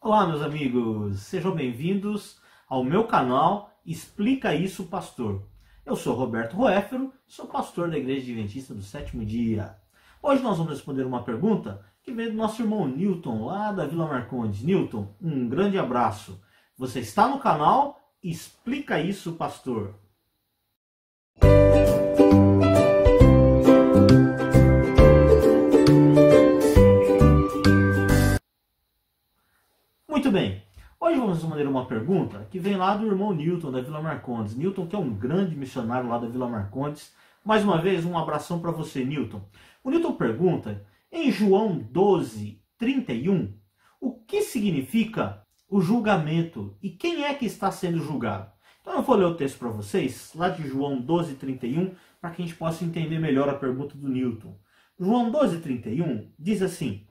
Olá, meus amigos, sejam bem-vindos ao meu canal Explica Isso, Pastor. Eu sou Roberto Roéfero, sou pastor da Igreja Adventista do Sétimo Dia. Hoje nós vamos responder uma pergunta que veio do nosso irmão Newton, lá da Vila Marcondes. Newton, um grande abraço. Você está no canal Explica Isso, Pastor. Muito bem, hoje vamos responder uma pergunta que vem lá do irmão Newton, da Vila Marcondes. Newton, que é um grande missionário lá da Vila Marcondes. Mais uma vez, um abração para você, Newton. O Newton pergunta, em João 12:31, o que significa o julgamento e quem é que está sendo julgado? Então eu vou ler o texto para vocês, lá de João 12:31, para que a gente possa entender melhor a pergunta do Newton. João 12:31 diz assim: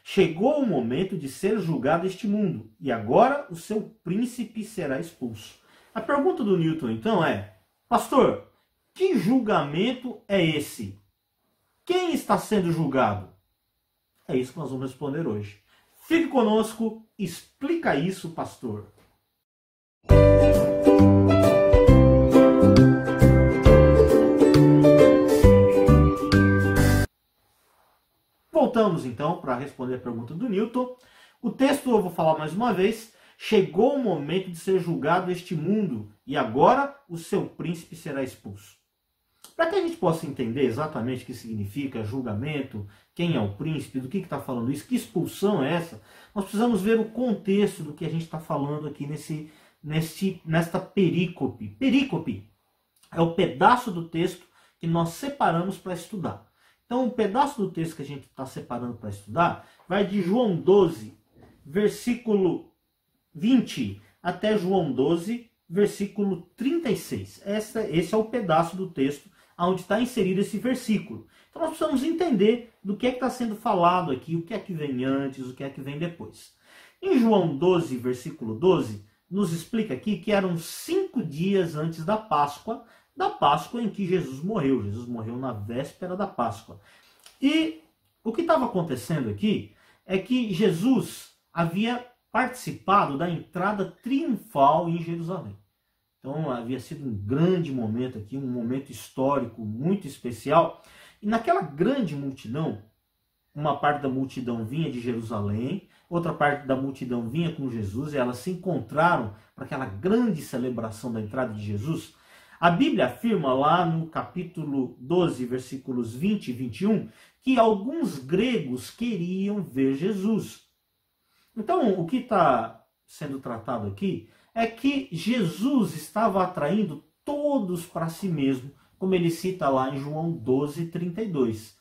chegou o momento de ser julgado este mundo, e agora o seu príncipe será expulso. A pergunta do Newton, então, é: pastor, que julgamento é esse? Quem está sendo julgado? É isso que nós vamos responder hoje. Fique conosco, explica isso, pastor. Voltamos então para responder a pergunta do Newton. O texto, eu vou falar mais uma vez: chegou o momento de ser julgado este mundo, e agora o seu príncipe será expulso. Para que a gente possa entender exatamente o que significa julgamento, quem é o príncipe, do que está falando isso, que expulsão é essa, nós precisamos ver o contexto do que a gente está falando aqui nesta perícope. Perícope é o pedaço do texto que nós separamos para estudar. Então, o pedaço do texto que a gente está separando para estudar vai de João 12, versículo 20, até João 12, versículo 36. Esse é o pedaço do texto onde está inserido esse versículo. Então, nós precisamos entender do que está sendo falado aqui, o que é que vem antes, o que é que vem depois. Em João 12, versículo 12, nos explica aqui que eram 5 dias antes da Páscoa em que Jesus morreu. Jesus morreu na véspera da Páscoa. E o que estava acontecendo aqui é que Jesus havia participado da entrada triunfal em Jerusalém. Então havia sido um grande momento aqui, um momento histórico muito especial. E naquela grande multidão, uma parte da multidão vinha de Jerusalém, outra parte da multidão vinha com Jesus, e elas se encontraram para aquela grande celebração da entrada de Jesus. A Bíblia afirma lá no capítulo 12, versículos 20 e 21, que alguns gregos queriam ver Jesus. Então, o que está sendo tratado aqui é que Jesus estava atraindo todos para si mesmo, como ele cita lá em João 12:32.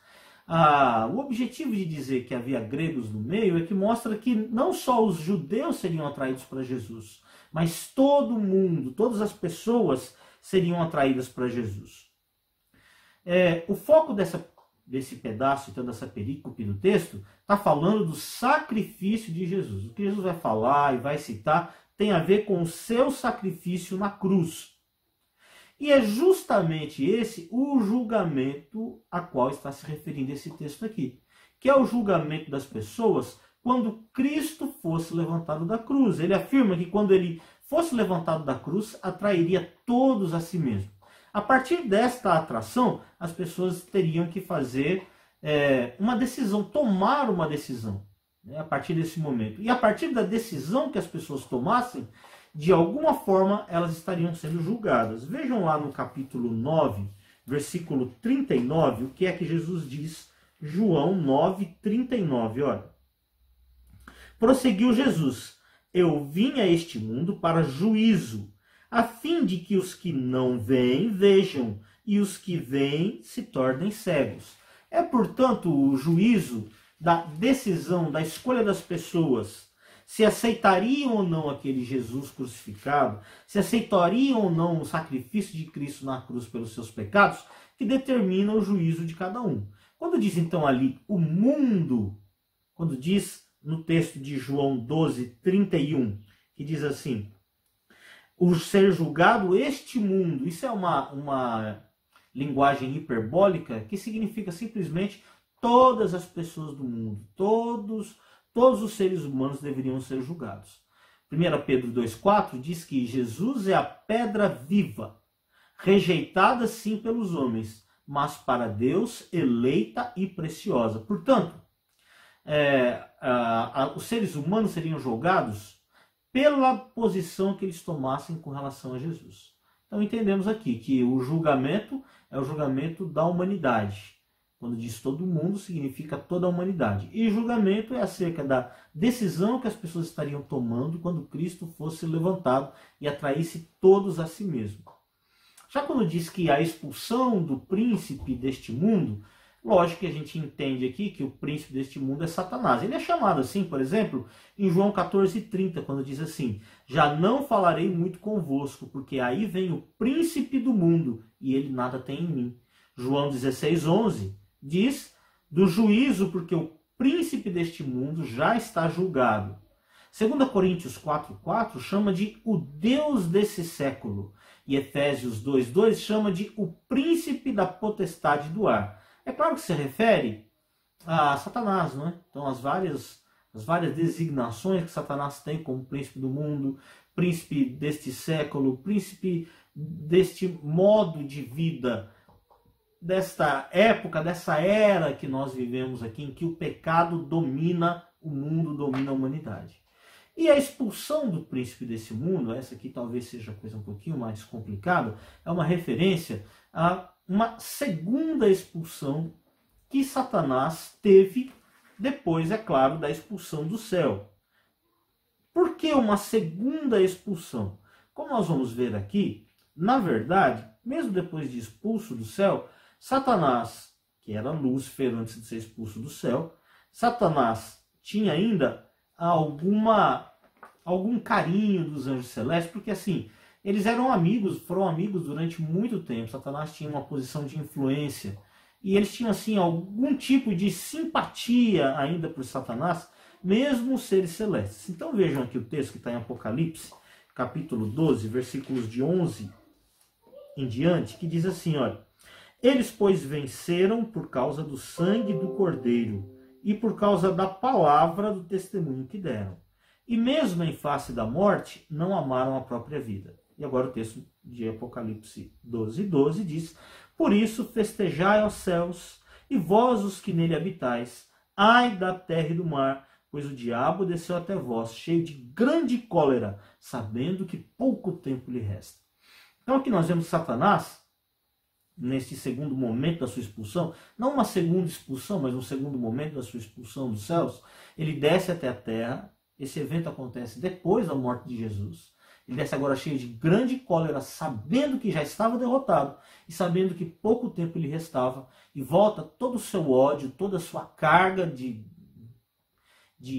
O objetivo de dizer que havia gregos no meio é que mostra que não só os judeus seriam atraídos para Jesus, mas todo mundo, todas as pessoas seriam atraídas para Jesus. O foco desse pedaço, então, dessa perícope do texto, está falando do sacrifício de Jesus. O que Jesus vai falar e vai citar tem a ver com o seu sacrifício na cruz. E é justamente esse o julgamento a qual está se referindo esse texto aqui, que é o julgamento das pessoas quando Cristo fosse levantado da cruz. Ele afirma que quando ele fosse levantado da cruz, atrairia todos a si mesmo. A partir desta atração, as pessoas teriam que fazer uma decisão, tomar uma decisão, a partir desse momento. E a partir da decisão que as pessoas tomassem, de alguma forma elas estariam sendo julgadas. Vejam lá no capítulo 9, versículo 39, o que é que Jesus diz. João 9:39, olha. Prosseguiu Jesus: eu vim a este mundo para juízo, a fim de que os que não veem vejam, e os que veem se tornem cegos. É, portanto, o juízo da decisão, da escolha das pessoas, se aceitariam ou não aquele Jesus crucificado, se aceitariam ou não o sacrifício de Cristo na cruz pelos seus pecados, que determina o juízo de cada um. Quando diz então ali o mundo, quando diz no texto de João 12:31, que diz assim: o ser julgado este mundo, isso é uma linguagem hiperbólica que significa simplesmente todas as pessoas do mundo, todos os seres humanos deveriam ser julgados. 1 Pedro 2,4 diz que Jesus é a pedra viva, rejeitada sim pelos homens, mas para Deus eleita e preciosa. Portanto, os seres humanos seriam julgados pela posição que eles tomassem com relação a Jesus. Então entendemos aqui que o julgamento é o julgamento da humanidade. Quando diz todo mundo, significa toda a humanidade. E julgamento é acerca da decisão que as pessoas estariam tomando quando Cristo fosse levantado e atraísse todos a si mesmo. Já quando diz que a expulsão do príncipe deste mundo, lógico que a gente entende aqui que o príncipe deste mundo é Satanás. Ele é chamado assim, por exemplo, em João 14,30, quando diz assim: já não falarei muito convosco, porque aí vem o príncipe do mundo, e ele nada tem em mim. João 16,11 diz do juízo, porque o príncipe deste mundo já está julgado. 2 Coríntios 4,4 chama de o Deus desse século. E Efésios 2,2 chama de o príncipe da potestade do ar. É claro que se refere a Satanás, não é? Então as várias designações que Satanás tem como príncipe do mundo, príncipe deste século, príncipe deste modo de vida, desta época, dessa era que nós vivemos aqui, em que o pecado domina o mundo, domina a humanidade. E a expulsão do príncipe desse mundo, essa aqui talvez seja a coisa um pouquinho mais complicada, é uma referência a uma segunda expulsão que Satanás teve depois, é claro, da expulsão do céu. Por que uma segunda expulsão? Como nós vamos ver aqui, na verdade, mesmo depois de expulso do céu, Satanás, que era Lúcifer antes de ser expulso do céu, Satanás tinha ainda algum carinho dos anjos celestes, porque assim, eles eram amigos, foram amigos durante muito tempo. Satanás tinha uma posição de influência e eles tinham assim algum tipo de simpatia ainda por Satanás, mesmo os seres celestes. Então vejam aqui o texto que está em Apocalipse, capítulo 12, versículos de 11 em diante, que diz assim, olha: eles, pois, venceram por causa do sangue do Cordeiro e por causa da palavra do testemunho que deram. E mesmo em face da morte, não amaram a própria vida. E agora o texto de Apocalipse 12:12 diz: por isso festejai aos céus, e vós os que nele habitais, ai da terra e do mar, pois o diabo desceu até vós, cheio de grande cólera, sabendo que pouco tempo lhe resta. Então aqui nós vemos Satanás, nesse segundo momento da sua expulsão, não uma segunda expulsão, mas um segundo momento da sua expulsão dos céus, ele desce até a terra. Esse evento acontece depois da morte de Jesus. Ele desce agora cheio de grande cólera, sabendo que já estava derrotado e sabendo que pouco tempo lhe restava, e volta todo o seu ódio, toda a sua carga de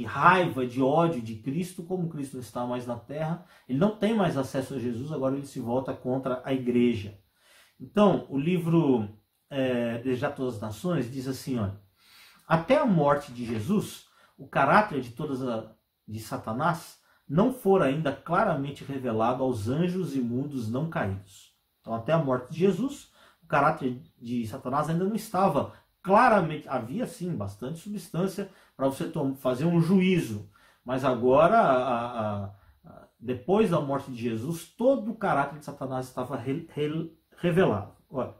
raiva, de ódio de Cristo. Como Cristo não está mais na terra, ele não tem mais acesso a Jesus, agora ele se volta contra a igreja. Então, o livro Desejar Todas as Nações diz assim, olha: até a morte de Jesus, o caráter de Satanás não fora ainda claramente revelado aos anjos imundos não caídos. Então, até a morte de Jesus, o caráter de Satanás ainda não estava claramente. Havia sim bastante substância para você fazer um juízo, mas agora, depois da morte de Jesus, todo o caráter de Satanás estava revelado. Olha: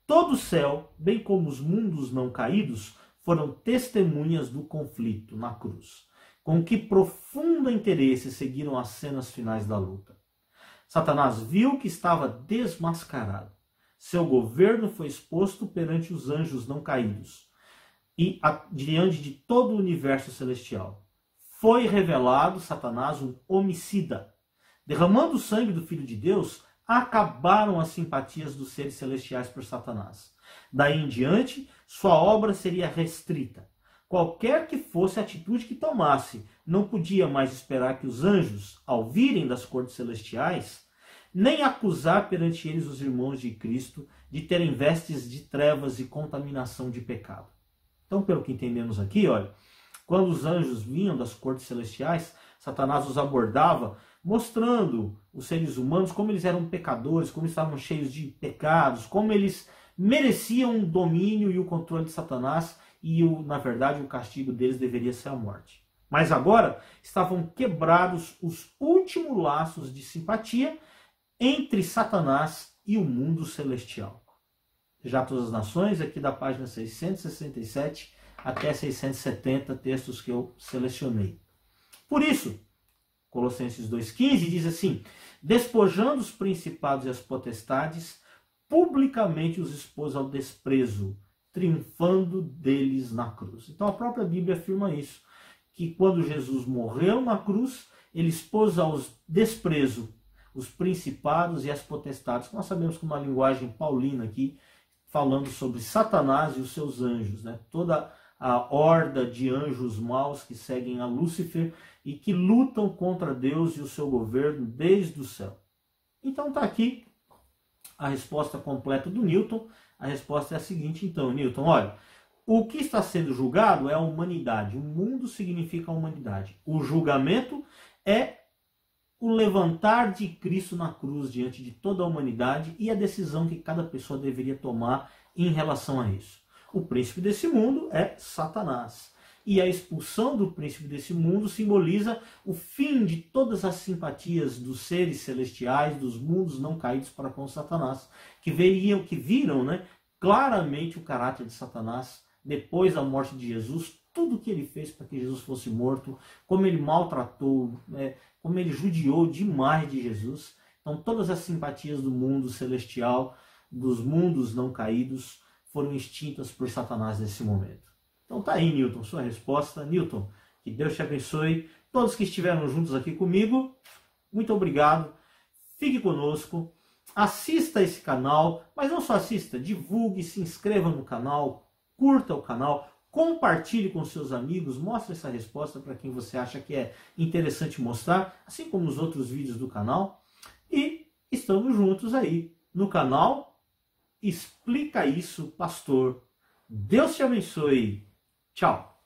todo o céu, bem como os mundos não caídos, foram testemunhas do conflito na cruz. Com que profundo interesse seguiram as cenas finais da luta. Satanás viu que estava desmascarado. Seu governo foi exposto perante os anjos não caídos e diante de todo o universo celestial. Foi revelado Satanás um homicida. Derramando o sangue do Filho de Deus, acabaram as simpatias dos seres celestiais por Satanás. Daí em diante, sua obra seria restrita. Qualquer que fosse a atitude que tomasse, não podia mais esperar que os anjos, ao virem das cortes celestiais, nem acusar perante eles os irmãos de Cristo de terem vestes de trevas e contaminação de pecado. Então, pelo que entendemos aqui, olha, quando os anjos vinham das cortes celestiais, Satanás os abordava, mostrando os seres humanos como eles eram pecadores, como estavam cheios de pecados, como eles mereciam o domínio e o controle de Satanás, e, na verdade, o castigo deles deveria ser a morte. Mas agora estavam quebrados os últimos laços de simpatia entre Satanás e o mundo celestial. Já todas as nações, aqui da página 667 até 670, textos que eu selecionei. Por isso, Colossenses 2,15 diz assim: despojando os principados e as potestades, publicamente os expôs ao desprezo, triunfando deles na cruz. Então a própria Bíblia afirma isso, que quando Jesus morreu na cruz, ele expôs ao desprezo os principados e as potestades. Nós sabemos que uma linguagem paulina aqui, falando sobre Satanás e os seus anjos, né? Toda a horda de anjos maus que seguem a Lúcifer e que lutam contra Deus e o seu governo desde o céu. Então está aqui a resposta completa do Newton. A resposta é a seguinte, então, Newton, olha, o que está sendo julgado é a humanidade. O mundo significa a humanidade. O julgamento é o levantar de Cristo na cruz diante de toda a humanidade e a decisão que cada pessoa deveria tomar em relação a isso. O príncipe desse mundo é Satanás. E a expulsão do príncipe desse mundo simboliza o fim de todas as simpatias dos seres celestiais, dos mundos não caídos para com Satanás, que viram, né, claramente o caráter de Satanás depois da morte de Jesus, tudo que ele fez para que Jesus fosse morto, como ele maltratou, como ele judiou demais de Jesus. Então todas as simpatias do mundo celestial, dos mundos não caídos, foram extintas por Satanás nesse momento. Então tá aí, Newton, sua resposta. Newton, que Deus te abençoe. Todos que estiveram juntos aqui comigo, muito obrigado. Fique conosco. Assista esse canal, mas não só assista, divulgue, se inscreva no canal, curta o canal, compartilhe com seus amigos, mostre essa resposta para quem você acha que é interessante mostrar, assim como os outros vídeos do canal. E estamos juntos aí no canal Explica Isso, Pastor. Deus te abençoe. Tchau.